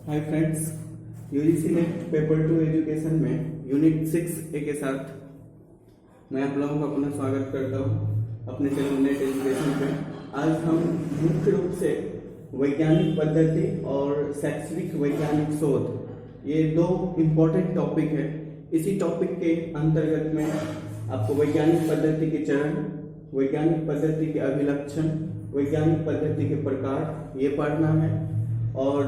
Hi friends, UGC net paper 2 education में unit 6A के साथ मैं आप लोगों का पुनः स्वागत करता हूं अपने चैनल नेट एजुकेशन पे। आज हम मुख्य रूप से वैज्ञानिक पद्धति और शैक्षणिक वैज्ञानिक शोध, ये दो इम्पोर्टेंट टॉपिक है। इसी टॉपिक के अंतर्गत में आपको वैज्ञानिक पद्धति के चरण, वैज्ञानिक पद्धति के अभिलक्षण, वैज्ञानिक पद्धति के प्रकार ये पढ़ना है। और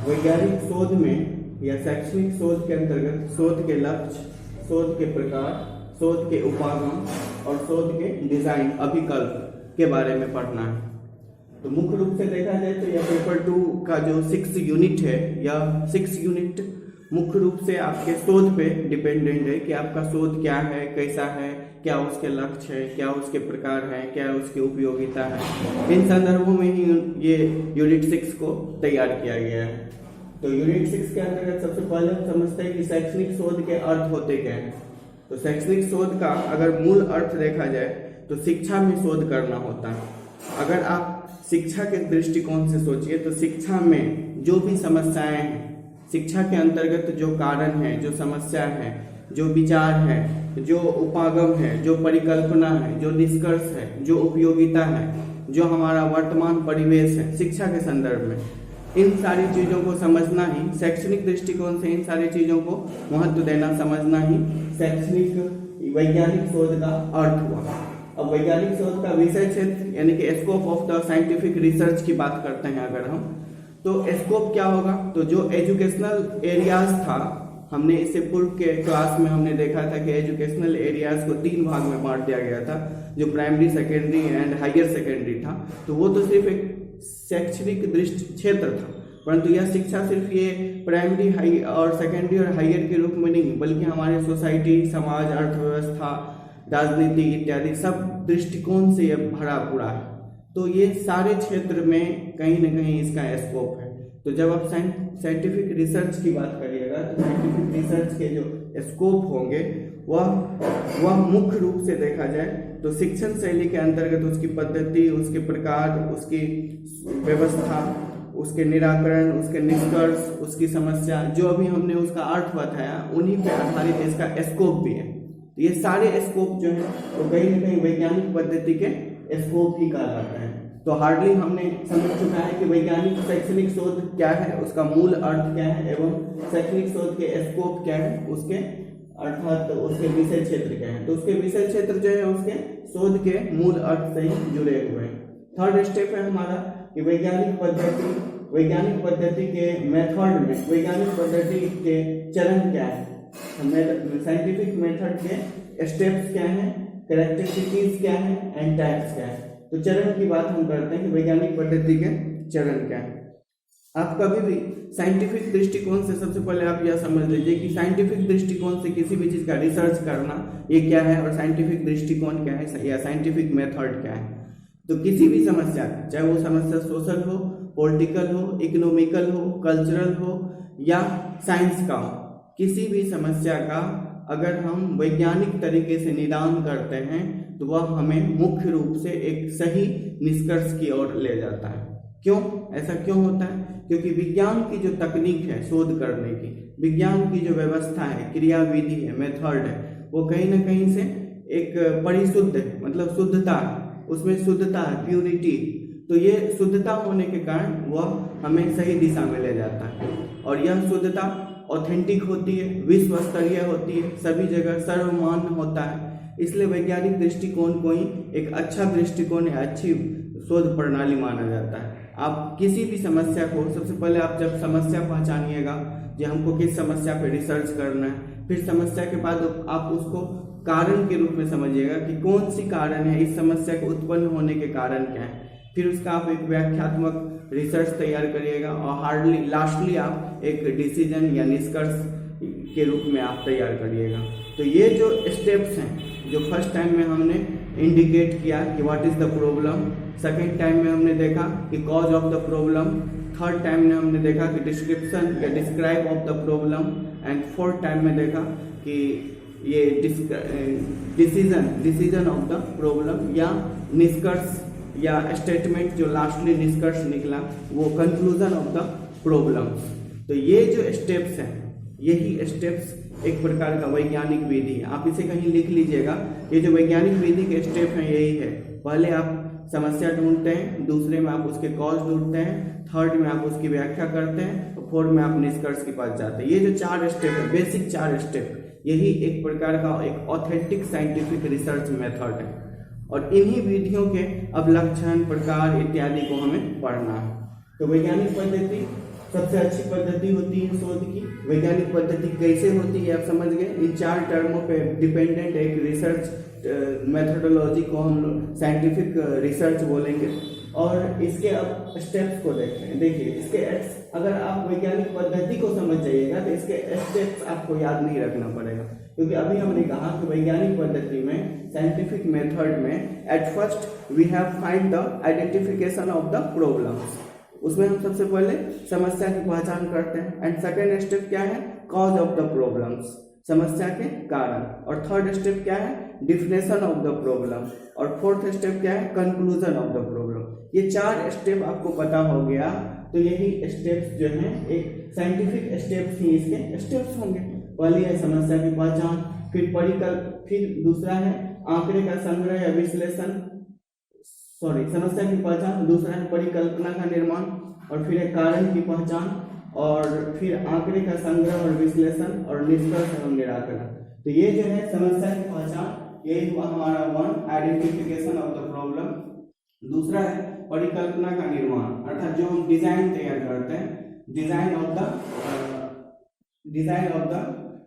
वैज्ञानिक शोध में या शैक्षणिक शोध के अंतर्गत शोध के लक्ष्य, शोध के प्रकार, शोध के उपागम और शोध के डिजाइन अभिकल्प के बारे में पढ़ना है। तो मुख्य रूप से देखा जाए तो यह पेपर 2 का जो 6 यूनिट है, यह 6 यूनिट मुख्य रूप से आपके शोध पे डिपेंडेंट है कि आपका शोध क्या है, कैसा है, क्या उसके लक्ष्य है, क्या उसके प्रकार है, क्या उसकी उपयोगिता है। इन संदर्भों में ही ये यूनिट 6 को तैयार किया गया है। तो यूनिट 6 के अंतर्गत सबसे पहले हम समझते हैं कि शैक्षणिक शोध के अर्थ होते क्या हैं। तो शैक्षणिक शोध का अगर मूल अर्थ देखा जाए तो शिक्षा में शोध करना होता है। अगर आप शिक्षा के दृष्टिकोण से सोचिए तो शिक्षा में जो भी समस्याएं हैं, शिक्षा के अंतर्गत जो कारण है, जो समस्या है, जो विचार है, जो उपागम है, जो परिकल्पना है, जो निष्कर्ष है, जो उपयोगिता है, जो हमारा वर्तमान परिवेश है शिक्षा के संदर्भ में, इन सारी चीजों को समझना ही शैक्षणिक दृष्टिकोण से, इन सारी चीजों को महत्व देना समझना ही शैक्षणिक वैज्ञानिक शोध का अर्थ हुआ। अब वैज्ञानिक शोध का विषय क्षेत्र यानी कि scope of the scientific research की बात करते हैं अगर हम, तो स्कोप क्या होगा। तो जो एजुकेशनल एरियाज था, हमने इससे पूर्व के क्लास में हमने देखा था कि एजुकेशनल एरियाज को 3 भाग में बांट दिया गया था, जो primary, secondary and higher secondary था। तो वो तो सिर्फ एक शैक्षणिक दृष्टि क्षेत्र था, परंतु यह शिक्षा सिर्फ ये प्राइमरी, हाई और सेकेंडरी और हायर के रूप में नहीं, बल्कि हमारे सोसाइटी, समाज, अर्थव्यवस्था, राजनीति इत्यादि सब दृष्टिकोण से यह भरा पूरा है। तो ये सारे क्षेत्र में कहीं ना कहीं इसका स्कोप है। तो जब आप साइंटिफिक रिसर्च की बात करिएगा तो साइंटिफिक रिसर्च के जो स्कोप होंगे वह मुख्य रूप से देखा जाए तो शिक्षण शैली के अंतर्गत उसकी पद्धति, उसके प्रकार, उसकी व्यवस्था, उसके निराकरण, उसके निष्कर्ष, उसकी समस्या, जो अभी हमने उसका अर्थ बताया, उन्हीं पे आधारित इसका स्कोप भी है। तो ये सारे स्कोप जो है वो कहीं ना कहीं वैज्ञानिक पद्धति के स्कोप ही कहलाता है। तो हार्डली हमने समझ चुका है कि वैज्ञानिक शैक्षणिक शोध क्या है, उसका मूल अर्थ क्या है एवं शैक्षणिक शोध के स्कोप क्या है, उसके अर्थात उसके विषय क्षेत्र क्या है। तो उसके विषय क्षेत्र जो है उसके शोध के मूल अर्थ से ही जुड़े हुए हैं। थर्ड स्टेप है हमारा कि वैज्ञानिक पद्धति के मेथड में, वैज्ञानिक पद्धति के चरण क्या है, साइंटिफिक मेथड के स्टेप्स क्या है, कैरेक्टरिस्टिक्स क्या है एंड टाइप्स क्या है। तो चरण की बात हम करते हैं कि वैज्ञानिक पद्धति के चरण क्या है। आप कभी भी साइंटिफिक दृष्टिकोण से सबसे पहले आप यह समझ लीजिए कि साइंटिफिक दृष्टिकोण से किसी भी चीज का रिसर्च करना ये क्या है और साइंटिफिक दृष्टिकोण क्या है या साइंटिफिक मेथड क्या है। तो किसी भी समस्या, चाहे वो समस्या सोशल हो, पॉलिटिकल हो, इकोनॉमिकल हो, कल्चरल हो या साइंस का हो, किसी भी समस्या का अगर हम वैज्ञानिक तरीके से निदान करते हैं तो वह हमें मुख्य रूप से एक सही निष्कर्ष की ओर ले जाता है। क्यों ऐसा क्यों होता है? क्योंकि विज्ञान की जो तकनीक है शोध करने की, विज्ञान की जो व्यवस्था है, क्रियाविधि है, मेथड है, वो कहीं ना कहीं से एक परिशुद्ध है, मतलब शुद्धता है, उसमें शुद्धता है, प्यूरिटी। तो ये शुद्धता होने के कारण वह हमें सही दिशा में ले जाता है और यह शुद्धता ऑथेंटिक होती है, विश्व स्तरीय होती है, सभी जगह सर्वमान्य होता है। इसलिए वैज्ञानिक दृष्टिकोण को ही एक अच्छा दृष्टिकोण या अच्छी शोध प्रणाली माना जाता है। आप किसी भी समस्या को सबसे पहले आप जब समस्या पहचानिएगा कि हमको किस समस्या पे रिसर्च करना है, फिर समस्या के बाद आप उसको कारण के रूप में समझिएगा कि कौन सी कारण है, इस समस्या के उत्पन्न होने के कारण क्या है। फिर उसका आप एक व्याख्यात्मक रिसर्च तैयार करिएगा और लास्टली आप एक डिसीजन या निष्कर्ष के रूप में आप तैयार करिएगा। तो ये जो स्टेप्स हैं, जो फर्स्ट टाइम में हमने इंडिकेट किया कि what is the problem, second time में हमने देखा कि cause of the problem, third time में हमने देखा कि डिस्क्रिप्शन या describe of the problem and fourth time में देखा कि ये डिसीजन ऑफ द प्रॉब्लम या निष्कर्ष या स्टेटमेंट जो लास्टली निष्कर्ष निकला वो कंक्लूजन ऑफ द प्रॉब्लम। तो ये जो स्टेप्स हैं, यही स्टेप्स एक प्रकार का वैज्ञानिक विधि है। आप इसे कहीं लिख लीजिएगा, ये जो वैज्ञानिक विधि के स्टेप हैं यही है। पहले आप समस्या ढूंढते हैं, दूसरे में आप उसके कॉज ढूंढते हैं, थर्ड में आप उसकी व्याख्या करते हैं, और फोर्थ में आप निष्कर्ष के पास जाते हैं। ये जो 4 स्टेप है, बेसिक 4 स्टेप, यही एक प्रकार का एक ऑथेंटिक साइंटिफिक रिसर्च मेथड है। और इन्हीं विधियों के अब लक्षण, प्रकार इत्यादि को हमें पढ़ना है। तो वैज्ञानिक पद्धति सबसे अच्छी पद्धति होती है शोध की। वैज्ञानिक पद्धति कैसे होती है आप समझ गए। इन 4 टर्मों पे डिपेंडेंट एक रिसर्च मेथोडोलॉजी को हम लोग साइंटिफिक रिसर्च बोलेंगे। और इसके अब स्टेप्स को देखते हैं। देखिए, इसके अगर आप वैज्ञानिक पद्धति को समझ जाइएगा तो इसके स्टेप्स आपको याद नहीं रखना पड़ेगा, क्योंकि अभी हमने कहा कि वैज्ञानिक पद्धति में, साइंटिफिक मेथड में, at first we have find the identification of the problems. उसमें हम सबसे पहले समस्या की पहचान करते हैं। एंड सेकेंड स्टेप क्या है, कॉज ऑफ द प्रॉब्लम्स, समस्या के कारण। और थर्ड स्टेप क्या है, डिफिनेशन ऑफ द प्रॉब्लम। और फोर्थ स्टेप क्या है, कंक्लूजन ऑफ द प्रॉब्लम। ये 4 स्टेप आपको पता हो गया तो यही स्टेप्स जो हैं एक साइंटिफिक स्टेप्स ही इसके स्टेप्स होंगे। पहले है समस्या की पहचान, फिर दूसरा है आंकड़े का संग्रह या विश्लेषण, समस्या की पहचान, दूसरा है परिकल्पना का निर्माण, और फिर है कारण की पहचान, और फिर आंकड़े का संग्रह और विश्लेषण, और निष्कर्ष एवं निराकरण। तो ये जो है समस्या की पहचान, यही हुआ हमारा 1, आइडेंटिफिकेशन ऑफ द प्रॉब्लम। दूसरा है परिकल्पना का निर्माण, अर्थात जो हम डिजाइन तैयार करते हैं, डिजाइन ऑफ द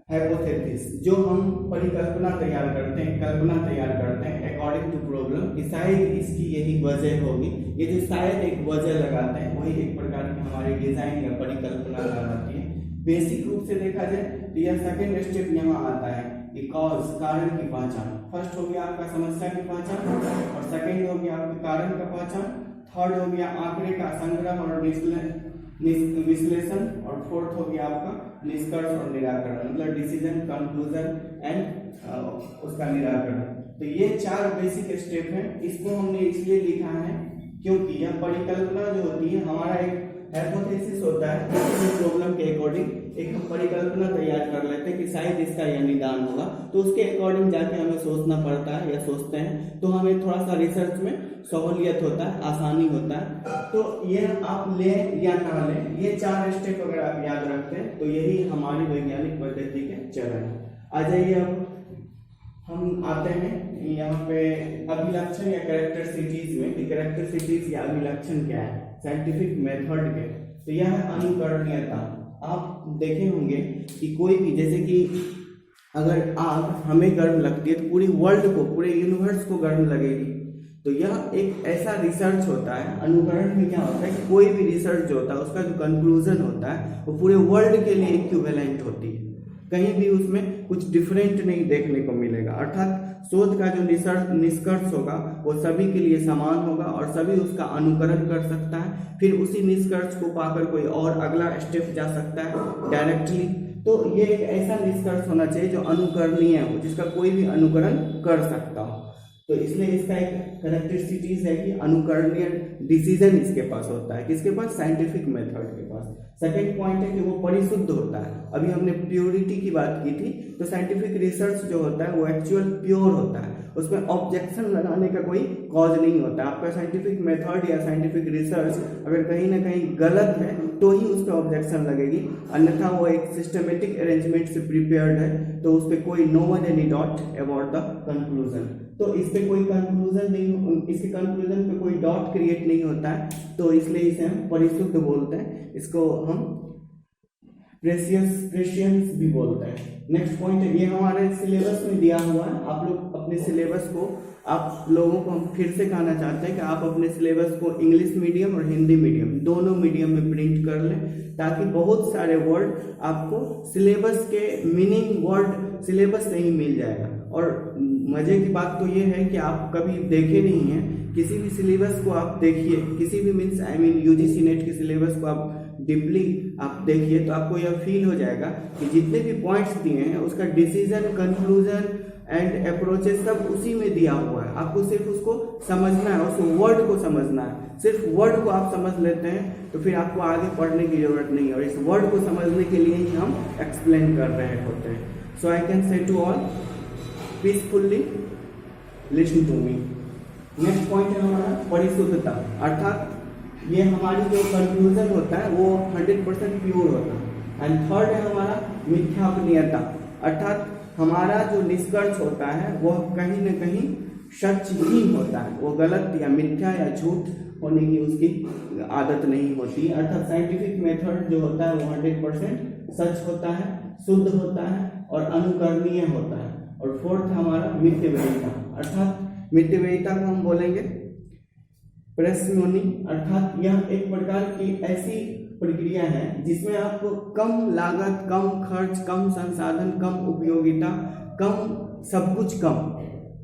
हाइपोथेसिस, जो हम परिकल्पना तैयार करते हैं, कल्पना तैयार करते हैं अकॉर्डिंग टू प्रॉब्लम कि शायद इसकी यही वजह होगी। ये जो शायद एक वजह लगाते हैं वही एक प्रकार की हमारी डिजाइन या परिकल्पना कहलाती है। बेसिक रूप से देखा जाए तो यह सेकेंड स्टेप यहाँ आता है कि कॉज, कारण की पहचान। फर्स्ट हो गया आपका समस्या की पहचान, और सेकेंड हो गया आपके कारण का पहचान, थर्ड हो गया आंकड़े का संग्रह और विश्लेषण, और फोर्थ हो गया आपका निष्कर्ष और निराकरण, मतलब डिसीजन, कंक्लूजन एंड उसका निराकरण। तो ये 4 बेसिक स्टेप हैं। इसको हमने इसलिए लिखा है क्योंकि यह परिकल्पना जो होती है, हमारा एक हाइपोथेसिस होता है, किसी प्रॉब्लम के अकॉर्डिंग एक हम परिकल्पना तैयार कर लेते हैं कि शायद इसका यह निदान होगा, तो उसके अकॉर्डिंग जाके हमें सोचना पड़ता है या सोचते हैं, तो हमें थोड़ा सा रिसर्च में सहूलियत होता है, आसानी होता है। तो ये आप लें या ना लें, ये 4 स्टेप अगर आप याद रखते हैं तो यही हमारी वैज्ञानिक पद्धति के चरण है। आ जाइए, अब हम आते हैं यहाँ पे अभिलक्षण या कैरेक्टरिस्टिक्स में कि कैरेक्टरिस्टिक्स या अभिलक्षण क्या है साइंटिफिक मेथड के। तो यह है अनुकरणीयता। आप देखे होंगे कि कोई भी, जैसे कि अगर आग हमें गर्म लगती है तो पूरी वर्ल्ड को, पूरे यूनिवर्स को गर्म लगेगी। तो यह एक ऐसा रिसर्च होता है। अनुकरण में क्या होता है कि कोई भी रिसर्च जो होता है उसका जो कंक्लूजन होता है वो पूरे वर्ल्ड के लिए इक्विवेलेंट होती है, कहीं भी उसमें कुछ डिफरेंट नहीं देखने को मिलेगा। अर्थात शोध का जो निष्कर्ष होगा वो सभी के लिए समान होगा और सभी उसका अनुकरण कर सकता है। फिर उसी निष्कर्ष को पाकर कोई और अगला स्टेप जा सकता है डायरेक्टली। तो ये एक ऐसा निष्कर्ष होना चाहिए जो अनुकरणीय हो, जिसका कोई भी अनुकरण कर सकता हो। तो इसलिए इसका एक कैरेक्टरिस्टिक्स है कि अनुकरणीय डिसीजन इसके पास होता है, किसके पास, साइंटिफिक मेथड के पास। सेकेंड पॉइंट है कि वो परिशुद्ध होता है। अभी हमने प्योरिटी की बात की थी, तो साइंटिफिक रिसर्च जो होता है वो एक्चुअल प्योर होता है, उसमें ऑब्जेक्शन लगाने का कोई कॉज नहीं होता। आपका साइंटिफिक मेथड या साइंटिफिक रिसर्च अगर कहीं ना कहीं गलत है तो ही उस पर ऑब्जेक्शन लगेगी, अन्यथा वो एक सिस्टमेटिक अरेंजमेंट से प्रिपेयर्ड है तो उस पर कोई no one any dot about the conclusion. तो इस पे कोई कंक्लूजन नहीं, इसके कंक्लूजन पे कोई डॉट क्रिएट नहीं होता है, तो इसलिए इसे हम परिशुद्ध बोलते हैं। इसको हम प्रेशियंस भी बोलते हैं। नेक्स्ट पॉइंट है, ये हमारे सिलेबस में दिया हुआ है। आप लोग अपने सिलेबस को, आप लोगों को हम फिर से कहना चाहते हैं कि आप अपने सिलेबस को इंग्लिश मीडियम और हिंदी मीडियम दोनों मीडियम में प्रिंट कर लें, ताकि बहुत सारे वर्ड आपको सिलेबस के मीनिंग वर्ड सिलेबस से ही मिल जाएगा। और मजे की बात तो ये है कि आप कभी देखे नहीं हैं, किसी भी सिलेबस को आप देखिए, किसी भी मीन्स यूजीसी नेट के सिलेबस को आप डीपली आप देखिए तो आपको यह फील हो जाएगा कि जितने भी पॉइंट्स दिए हैं उसका डिसीजन, कंक्लूजन एंड अप्रोचेस सब उसी में दिया हुआ है। आपको सिर्फ उसको समझना है, उस वर्ड को समझना है। सिर्फ वर्ड को आप समझ लेते हैं तो फिर आपको आगे पढ़ने की जरूरत नहीं है, और इस वर्ड को समझने के लिए ही हम एक्सप्लेन कर रहे होते हैं। So I can say to all peacefully listen to me. Next point है हमारा परिशुद्धता, अर्थात ये हमारी जो कंक्लूजन होता है वो 100% प्योर होता है। एंड थर्ड है हमारा मिथ्यापनीयता, अर्थात हमारा जो निष्कर्ष होता है वह कहीं न कहीं सच ही होता है, वो गलत या मिथ्या या झूठ होने की उसकी आदत नहीं होती। अर्थात साइंटिफिक मेथड जो होता है वो 100% सच होता है, शुद्ध होता है और अनुकरणीय होता है। और फोर्थ हमारा मितव्ययिता, अर्थात मितव्ययिता को हम बोलेंगे प्रेस्योनी, अर्थात यह एक प्रकार की ऐसी प्रक्रिया है जिसमें आपको कम लागत, कम खर्च, कम संसाधन, कम उपयोगिता, कम सब कुछ कम,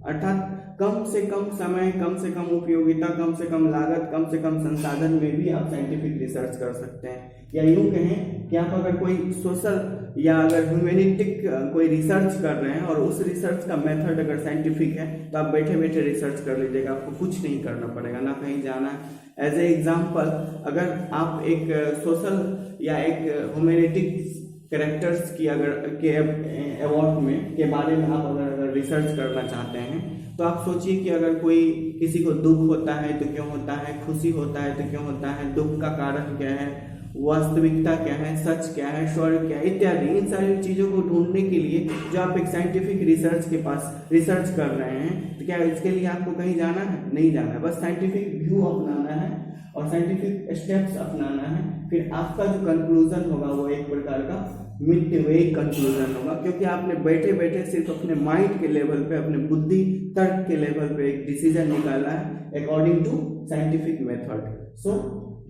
अर्थात कम से कम समय, कम से कम उपयोगिता, कम से कम लागत, कम से कम संसाधन में भी आप साइंटिफिक रिसर्च कर सकते हैं। या यूं कहें कि आप अगर कोई सोशल या अगर ह्यूमैनिटिक कोई रिसर्च कर रहे हैं और उस रिसर्च का मेथड अगर साइंटिफिक है तो आप बैठे बैठे रिसर्च कर लीजिएगा, आपको कुछ नहीं करना पड़ेगा, ना कहीं जाना है। एज ए एग्जाम्पल, अगर आप एक सोशल या एक ह्यूमैनिटिक कैरेक्टर्स की अगर के अवार्ड में के बारे में आप अगर रिसर्च करना चाहते हैं तो आप सोचिए कि अगर कोई किसी को दुख होता है तो क्यों होता है, खुशी होता है तो क्यों होता है, दुख का कारण क्या है, वास्तविकता क्या है, सच क्या है, स्वर्ग क्या है, इत्यादि इन सारी चीज़ों को ढूंढने के लिए जो आप एक साइंटिफिक रिसर्च के पास रिसर्च कर रहे हैं तो क्या इसके लिए आपको कहीं जाना है? नहीं जाना है, बस साइंटिफिक व्यू अपनाना है और साइंटिफिक स्टेप्स अपनाना है। फिर आपका जो कंक्लूजन होगा वो एक प्रकार का मिड वे कंक्लूजन होगा, क्योंकि आपने बैठे बैठे सिर्फ अपने माइंड के लेवल पे, अपने बुद्धि तर्क के लेवल पे एक डिसीजन निकाला है अकॉर्डिंग टू साइंटिफिक मेथड। सो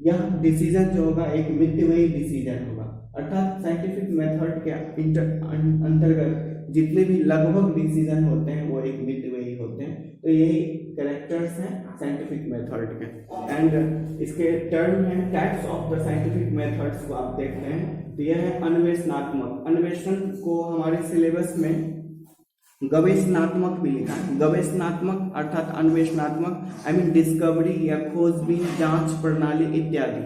यह डिसीजन जो होगा एक मिड वे डिसीजन होगा, अर्थात साइंटिफिक मेथड के अंतर्गत जितने भी लगभग डिसीजन होते हैं वो एक मिड वे ही होते हैं। तो यही कैरेक्टर्स हैं साइंटिफिक मेथड के। एंड इसके टर्म है types of the scientific methods को आप देखते हैं तो यह है अन्वेषणात्मक। अन्वेषण को हमारे सिलेबस में गवेषणात्मक भी लिखा है। गवेषणात्मक अर्थात अन्वेषणात्मक आई मीन डिस्कवरी या खोजबीन, जांच प्रणाली इत्यादि।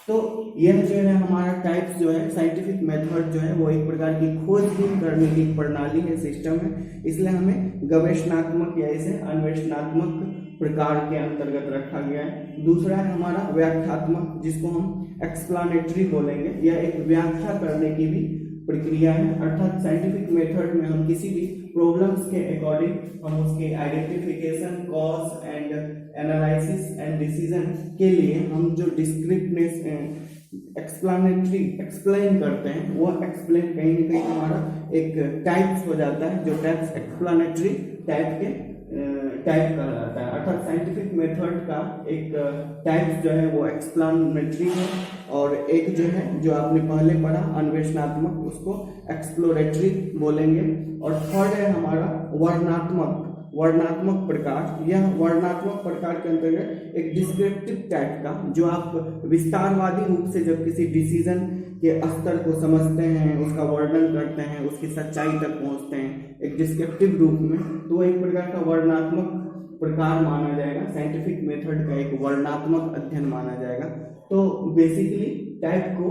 तो यह जो है हमारा टाइप्स जो है साइंटिफिक मेथड जो है वो एक प्रकार की खोजबीन करने की प्रणाली है, सिस्टम है, इसलिए हमें गवेषणात्मक या इसे अन्वेषणात्मक प्रकार के अंतर्गत रखा गया है। दूसरा है हमारा व्याख्यात्मक, जिसको हम एक्सप्लानेटरी बोलेंगे, यह एक व्याख्या करने की भी प्रक्रिया है। अर्थात साइंटिफिक मेथड में हम किसी भी प्रॉब्लम्स के अकॉर्डिंग हम उसके identification, cause and analysis and decision के लिए हम जो डिस्क्रिप्टनेस एक्सप्लानेटरी एक्सप्लेन करते हैं वो एक्सप्लेन कहीं ना कहीं हमारा एक टाइप्स हो जाता है, जो टाइप्स एक्सप्लानेटरी टाइप के टाइप कहलाता है। अर्थात साइंटिफिक मेथड का एक टाइप्स जो है वो एक्सप्लानेटरी है और एक जो है जो आपने पहले पढ़ा अन्वेषणात्मक उसको एक्सप्लोरेटरी बोलेंगे। और थर्ड है हमारा वर्णनात्मक। वर्णनात्मक प्रकार, यह वर्णनात्मक प्रकार के अंतर्गत एक डिस्क्रिप्टिव टाइप का, जो आप विस्तारवादी रूप से जब किसी डिसीजन के स्तर को समझते हैं, उसका वर्णन करते हैं, उसकी सच्चाई तक पहुंचते हैं एक डिस्क्रिप्टिव रूप में, तो एक प्रकार का वर्णनात्मक प्रकार माना जाएगा। साइंटिफिक मेथड का एक वर्णनात्मक अध्ययन माना जाएगा। तो बेसिकली टाइप को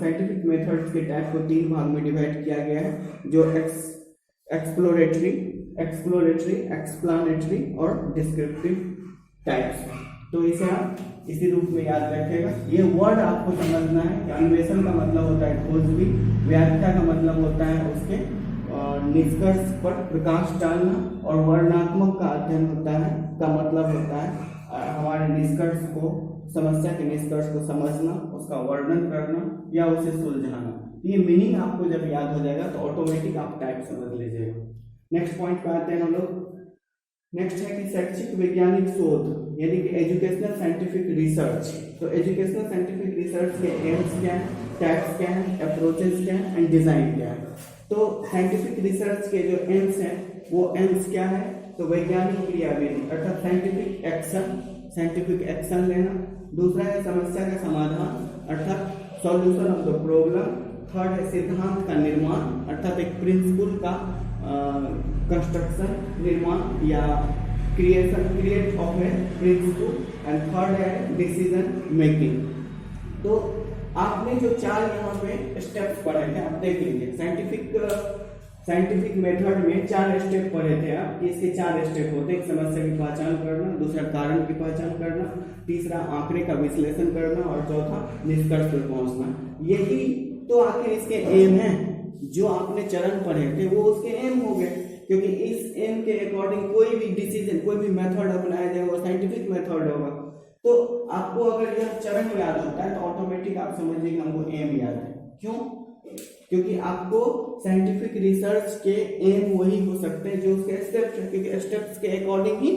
साइंटिफिक मेथड्स के टाइप को 3 भाग में डिवाइड किया गया है, जो एक्सप्लोरेटरी, एक्सप्लानेटरी और डिस्क्रिप्टिव टाइप्स। तो इसे आप इसी रूप में याद रखिएगा। ये वर्ड आपको समझना है कि अन्वेषण का मतलब होता है खोजबीन, व्याख्या का मतलब होता है उसके निष्कर्ष पर प्रकाश डालना, और वर्णनात्मक का अध्ययन होता है का मतलब होता है हमारे निष्कर्ष को, समस्या के निष्कर्ष को समझना, उसका वर्णन करना या उसे सुलझाना। ये मीनिंग आपको जब याद हो जाएगा तो ऑटोमेटिक आप टाइप समझ लीजिएगा। नेक्स्ट पॉइंट पे आते हैं हम लोग। नेक्स्ट है कि शैक्षिक वैज्ञानिक शोध यानी कि एजुकेशनल साइंटिफिक रिसर्च। तो एजुकेशनल साइंटिफिक रिसर्च के एम्स क्या है, टाइप्स क्या है, अप्रोचेस क्या है एंड डिजाइन क्या है। तो साइंटिफिक रिसर्च के जो एम्स हैं वो एम्स क्या है, तो वैज्ञानिक क्रियाविधि अर्थात साइंटिफिक एक्शन लेना। दूसरा है समस्या का समाधान अर्थात solution of the problem. Third है सिद्धांत का निर्माण अर्थात एक प्रिंसिपल का कंस्ट्रक्शन, निर्माण या create of a principle and third है डिसीजन मेकिंग। तो आपने जो 4 यहाँ पे स्टेप्स पढ़े थे आप देख लीजिए। साइंटिफिक मेथड में 4 स्टेप पढ़े थे आप। इसके 4 स्टेप होते हैं, एक समस्या की पहचान करना, दूसरा कारण की पहचान करना, तीसरा आंकड़े का विश्लेषण करना और चौथा निष्कर्ष पर पहुंचना। यही तो आखिर इसके एम है। जो आपने चरण पढ़े थे वो उसके एम हो गए, क्योंकि इस एम के अकॉर्डिंग कोई भी डिसीजन, कोई भी मेथड अपनाया जाए वो साइंटिफिक मेथड होगा। तो आपको अगर यह चरण याद होता है तो ऑटोमेटिक आप समझिए हमको एम याद है। क्यों? क्योंकि आपको साइंटिफिक रिसर्च के एम वही हो सकते हैं जो उसके स्टेप्स हैं, क्योंकि स्टेप्स के अकॉर्डिंग ही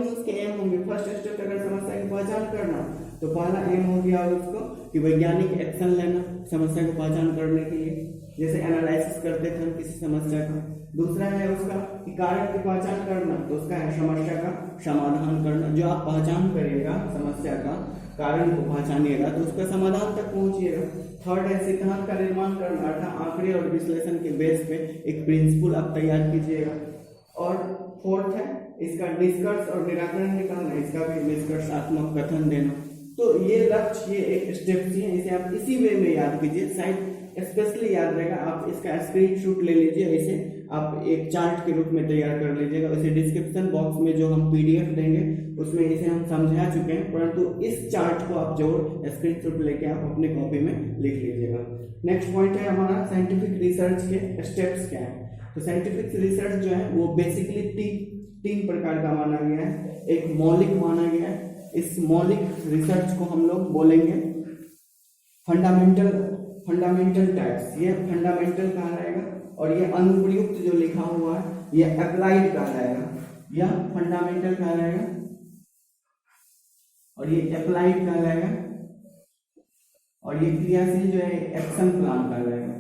उसके एम होंगे। फर्स्ट स्टेप अगर समस्या की पहचान करना तो पहला एम हो गया उसको कि वैज्ञानिक एक्शन लेना समस्या को पहचान करने के लिए, जैसे एनालिसिस करते थे हम किसी समस्या का। दूसरा है उसका कि कारण की पहचान करना, तो उसका है समस्या का समाधान करना। जो आप पहचान करिएगा समस्या का, कारण को पहचानिएगा तो उसका समाधान तक पहुंचिएगा। थर्ड है सिद्धांत का निर्माण करना, अर्थात आंकड़े और विश्लेषण के बेस पे एक प्रिंसिपल आप तैयार कीजिएगा। और फोर्थ है इसका निष्कर्ष और निराकरण निकालना, इसका भी निष्कर्षात्मक कथन देना। तो ये लक्ष्य, ये एक स्टेप्स हैं, इसे आप इसी वे में याद कीजिए। शायद स्पेशली याद रहेगा। आप इसका स्क्रीनशॉट ले लीजिए, इसे आप एक चार्ट के रूप में तैयार कर लीजिएगा। वैसे डिस्क्रिप्शन बॉक्स में जो हम पीडीएफ देंगे उसमें इसे हम समझा चुके हैं, परंतु इस चार्ट को आप जरूर स्क्रीनशॉट लेके आप अपने कॉपी में लिख लीजिएगा। नेक्स्ट पॉइंट है हमारा साइंटिफिक रिसर्च के स्टेप्स क्या है। तो साइंटिफिक रिसर्च जो है वो बेसिकली तीन प्रकार का माना गया है। एक मौलिक माना गया है। इस मौलिक रिसर्च को हम लोग बोलेंगे फंडामेंटल टाइप्स। ये फंडामेंटल कहलाएगा और ये अनुप्रयुक्त जो लिखा हुआ है ये अप्लाइड कहलाएगा। यह फंडामेंटल कहलाएगा और ये अप्लाइड कहलाएगा और ये क्रियाशील जो है एक्शन प्लान कहलाएगा।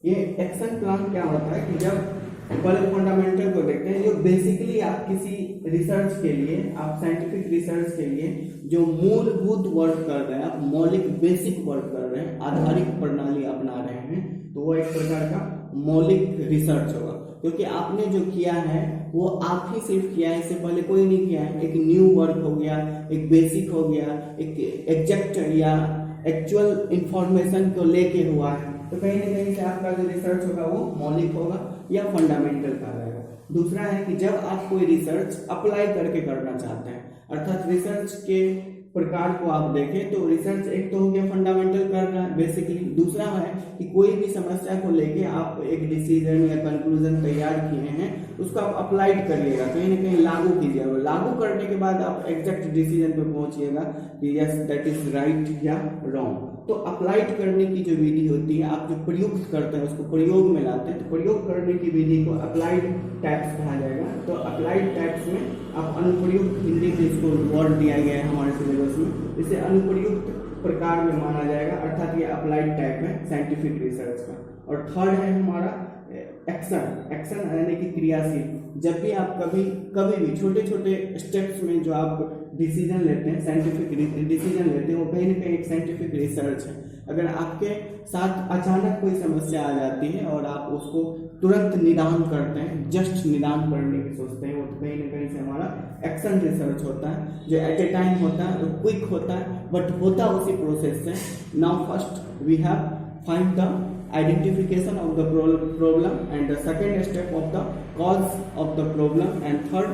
ये एक्शन प्लान क्या होता है कि जब पहले फंडामेंटल को देखते हैं, जो बेसिकली आप किसी रिसर्च के लिए, आप साइंटिफिक रिसर्च के लिए जो मूलभूत वर्क कर रहे हैं, आप मौलिक बेसिक वर्क कर रहे हैं, आधारिक प्रणाली अपना रहे हैं, तो वो एक प्रकार का मौलिक रिसर्च होगा। क्योंकि आपने जो किया है वो आप ही सिर्फ किया है, इससे पहले कोई नहीं किया है। एक न्यू वर्क हो गया, एक बेसिक हो गया, एक एग्जैक्ट या एक्चुअल इंफॉर्मेशन को लेके हुआ है, तो कहीं ना कहीं से आपका जो रिसर्च होगा वो मौलिक होगा या फंडामेंटल कहलाएगा। दूसरा है कि जब आप कोई रिसर्च अप्लाई करके करना चाहते हैं, अर्थात रिसर्च के प्रकार को आप देखें तो रिसर्च एक तो हो गया फंडामेंटल कर रहा है बेसिकली। दूसरा है कि कोई भी समस्या को लेके आप एक डिसीजन या कंक्लूजन तैयार किए हैं, उसको आप अप्लाइड करिएगा, कहीं ना कहीं लागू कीजिएगा। लागू करने के बाद आप एग्जैक्ट डिसीजन पे पहुंचिएगा कि यस दैट इज राइट या रॉन्ग। तो अप्लाइड करने की जो विधि होती है, आप जो प्रयुक्त करते हैं उसको प्रयोग में लाते हैं, तो प्रयोग करने की विधि को अप्लाइड टाइप्स कहा जाएगा। तो अप्लाइड टाइप्स में आप अनुप्रयुक्त, हिंदी में इसको वर्ड दिया गया है हमारे सिलेबस में, इसे अनुप्रयुक्त प्रकार में माना जाएगा, अर्थात ये अप्लाइड टाइप है साइंटिफिक रिसर्च का। और थर्ड है हमारा एक्शन यानी कि क्रियाशील। जब भी आप कभी भी छोटे छोटे स्टेप्स में जो आप डिसीजन लेते हैं, साइंटिफिक डिसीजन लेते हैं, वो कहीं ना कहीं एक साइंटिफिक रिसर्च है। अगर आपके साथ अचानक कोई समस्या आ जाती है और आप उसको तुरंत निदान करते हैं, जस्ट निदान करने की सोचते हैं, वो तो कहीं ना कहीं से हमारा एक्शन रिसर्च होता है, जो एट ए टाइम होता है, वो क्विक होता है, बट होता उसी प्रोसेस से। Now first we have find the identification of the problem and the second step of the cause of the problem and third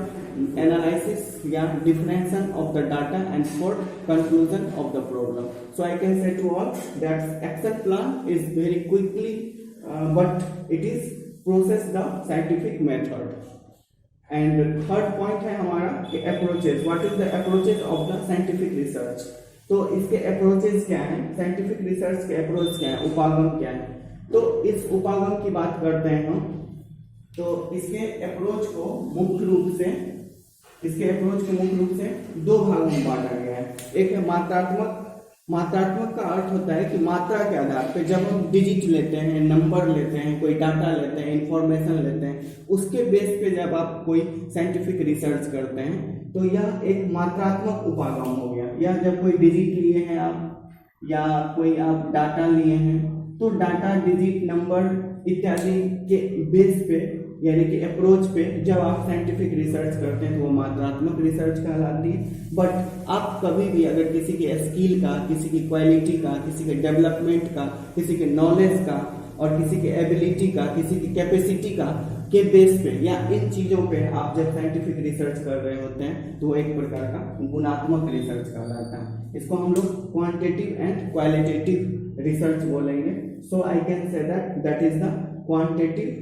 analysis या differentiation of the data and fourth conclusion of the problem. So I can say to all that action plan is very quickly but it is process the scientific method. And third point है हमारा कि approaches. What is the approaches of the scientific research? तो इसके approaches क्या हैं, scientific research के approach क्या है, उपागम क्या है। तो इस उपागम की बात करते हैं हम। तो इसके अप्रोच को मुख्य रूप से दो भागों में बांटा गया है। एक है मात्रात्मक का अर्थ होता है कि मात्रा के आधार पर जब हम डिजिट लेते हैं, नंबर लेते हैं, कोई डाटा लेते हैं, इंफॉर्मेशन लेते हैं, उसके बेस पे जब आप कोई साइंटिफिक रिसर्च करते हैं तो यह एक मात्रात्मक उपागम हो गया। या जब कोई डिजिट लिए हैं आप या कोई आप डाटा लिए हैं, तो डाटा, डिजिट, नंबर इत्यादि के बेस पे यानी कि अप्रोच पे जब आप साइंटिफिक रिसर्च करते हैं तो वो मात्रात्मक रिसर्च कहलाती है। बट आप कभी भी अगर किसी के स्किल का, किसी की क्वालिटी का, किसी के डेवलपमेंट का, किसी के नॉलेज का और किसी के एबिलिटी का, किसी की कैपेसिटी का के बेस पे या इन चीज़ों पे आप जब साइंटिफिक रिसर्च कर रहे होते हैं तो वो एक प्रकार का गुणात्मक रिसर्च कहलाता है। इसको हम लोग क्वांटिटेटिव एंड क्वालिटेटिव रिसर्च बोलेंगे। So I can say that is the quantitative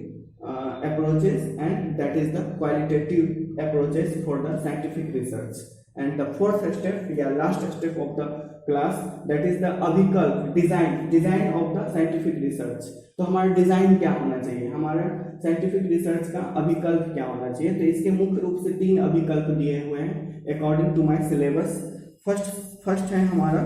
approaches and that is the qualitative approaches for the scientific research. And the fourth step या last step of the class that is the अभिकल्प design of the scientific research। तो हमारा design क्या होना चाहिए, हमारा scientific research का अभिकल्प क्या होना चाहिए। तो इसके मुख्य रूप से 3 अभिकल्प दिए हुए हैं according to my syllabus. First है हमारा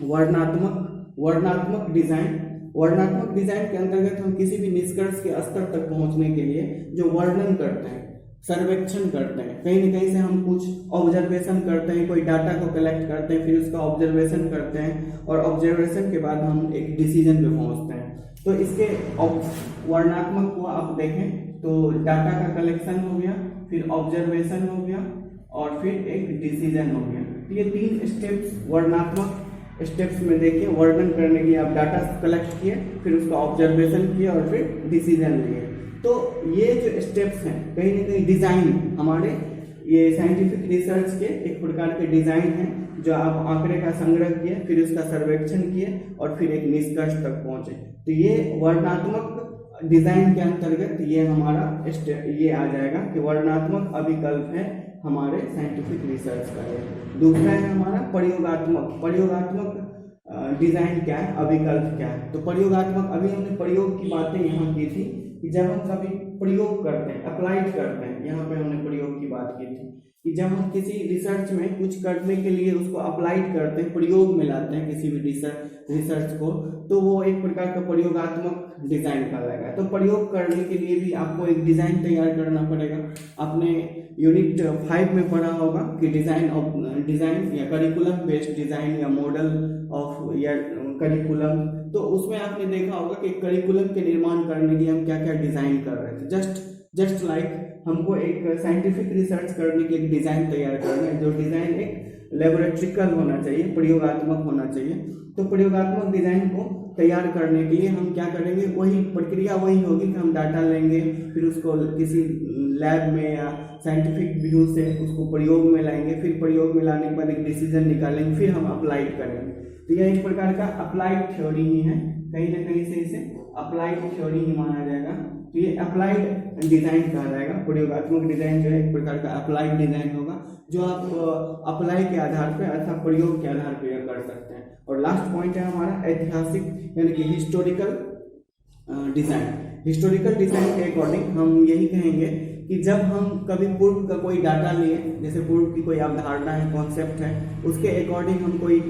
वर्णनात्मक डिजाइन। वर्णनात्मक डिजाइन के अंतर्गत हम किसी भी निष्कर्ष के स्तर तक पहुंचने के लिए जो वर्णन करते हैं, सर्वेक्षण करते हैं, कहीं न कहीं से हम कुछ ऑब्जर्वेशन करते हैं, कोई डाटा को कलेक्ट करते हैं, फिर उसका ऑब्जर्वेशन करते हैं और ऑब्जर्वेशन के बाद हम एक डिसीजन पे पहुंचते हैं। तो इसके वर्णनात्मक को आप देखें तो डाटा का कलेक्शन हो गया, फिर ऑब्जर्वेशन हो गया और फिर एक डिसीजन हो गया। तो ये 3 स्टेप्स वर्णनात्मक स्टेप्स में देखिए, वर्णन करने के लिए आप डाटा कलेक्ट किए, फिर उसका ऑब्जर्वेशन किए और फिर डिसीजन लिए। तो ये जो स्टेप्स हैं कहीं ना कहीं डिजाइन हमारे ये साइंटिफिक रिसर्च के एक प्रकार के डिजाइन हैं जो आप आंकड़े का संग्रह किए, फिर उसका सर्वेक्षण किए और फिर एक निष्कर्ष तक पहुंचे। तो ये वर्णनात्मक डिजाइन के अंतर्गत ये हमारा ये आ जाएगा कि वर्णनात्मक अभिकल्प है हमारे साइंटिफिक रिसर्च का। दूसरा है हमारा प्रयोगात्मक डिजाइन क्या है, अभिकल्प क्या है। तो प्रयोगात्मक, अभी हमने प्रयोग की बातें यहाँ की थी कि जब हम कभी प्रयोग करते हैं, अप्लाइड करते हैं, यहाँ पे हमने प्रयोग की बात की थी कि जब हम किसी रिसर्च में कुछ करने के लिए उसको अप्लाइड करते हैं, प्रयोग में लाते हैं किसी भी रिसर्च को, तो वो एक प्रकार का प्रयोगात्मक डिजाइन कहलाएगा। तो प्रयोग करने के लिए भी आपको एक डिजाइन तैयार करना पड़ेगा। आपने यूनिट 5 में पढ़ा होगा कि डिजाइन या करिकुलम बेस्ड डिजाइन या मॉडल ऑफ या करिकुलम। तो उसमें आपने देखा होगा कि करिकुलम के निर्माण करने के लिए हम क्या क्या डिजाइन कर रहे थे। जस्ट लाइक हमको एक साइंटिफिक रिसर्च करने के लिए डिजाइन तैयार करना है, जो डिजाइन एक लेबोरेटरिकल होना चाहिए, प्रयोगात्मक होना चाहिए। तो प्रयोगात्मक डिजाइन को तैयार करने के लिए हम क्या करेंगे, वही प्रक्रिया वही होगी कि हम डाटा लेंगे, फिर उसको किसी लैब में या साइंटिफिक व्यू से उसको प्रयोग में लाएंगे, फिर प्रयोग में लाने के बाद एक डिसीजन निकालेंगे, फिर हम अप्लाइड करेंगे। तो यह एक प्रकार का अप्लाइड थ्योरी ही है, कहीं ना कहीं से इसे अप्लाइड थ्योरी ही माना जाएगा। तो ये अप्लाइड डिजाइन कहा जाएगा। प्रयोगात्मक डिजाइन जो है एक प्रकार का अप्लाइड डिजाइन होगा जो आप अप्लाई के आधार पर अर्थात प्रयोग के आधार पर यह कर सकते हैं। और लास्ट पॉइंट है हमारा ऐतिहासिक यानी कि हिस्टोरिकल डिजाइन। हिस्टोरिकल डिजाइन के अकॉर्डिंग हम यही कहेंगे कि जब हम कभी पूर्व का कोई डाटा लिए, जैसे पूर्व की कोई अवधारणा है, कॉन्सेप्ट है, उसके अकॉर्डिंग हम कोई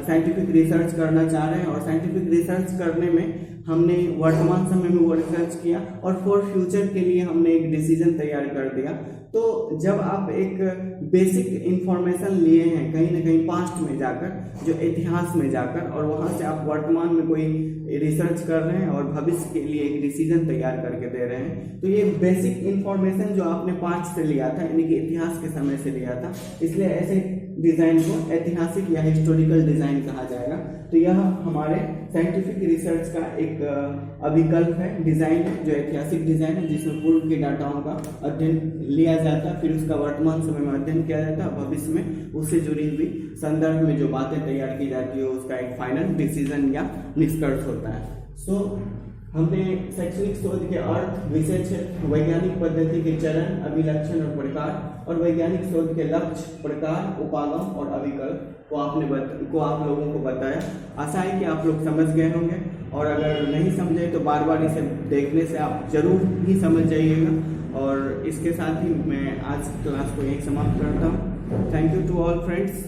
साइंटिफिक रिसर्च करना चाह रहे हैं और साइंटिफिक रिसर्च करने में हमने वर्तमान समय में वो रिसर्च किया और फॉर फ्यूचर के लिए हमने एक डिसीजन तैयार कर दिया। तो जब आप एक बेसिक इंफॉर्मेशन लिए हैं कहीं ना कहीं पास्ट में जाकर, जो इतिहास में जाकर, और वहाँ से आप वर्तमान में कोई रिसर्च कर रहे हैं और भविष्य के लिए एक डिसीजन तैयार करके दे रहे हैं, तो ये बेसिक इंफॉर्मेशन जो आपने पास्ट से लिया था यानी कि इतिहास के समय से लिया था, इसलिए ऐसे डिजाइन को ऐतिहासिक या हिस्टोरिकल डिजाइन कहा जाएगा। तो यह हमारे साइंटिफिक रिसर्च का एक अभिकल्प है, डिजाइन है, जो ऐतिहासिक डिजाइन है जिसमें पूर्व के डाटाओं का अध्ययन लिया जाता है, फिर उसका वर्तमान समय में अध्ययन किया जाता है, भविष्य में उससे जुड़ी हुई संदर्भ में जो बातें तैयार की जाती है उसका एक फाइनल डिसीजन या निष्कर्ष होता है। सो हमने शैक्षणिक शोध के अर्थ, विषय क्षेत्र, वैज्ञानिक पद्धति के चरण, अभिलक्षण और प्रकार, और वैज्ञानिक शोध के लक्ष्य, प्रकार, उपागम और अभिकल्प को आप लोगों को बताया। आशा है कि आप लोग समझ गए होंगे, और अगर नहीं समझे तो बार बार इसे देखने से आप जरूर ही समझ जाइएगा। और इसके साथ ही मैं आज क्लास को यहीं समाप्त करता हूँ। Thank you to all friends.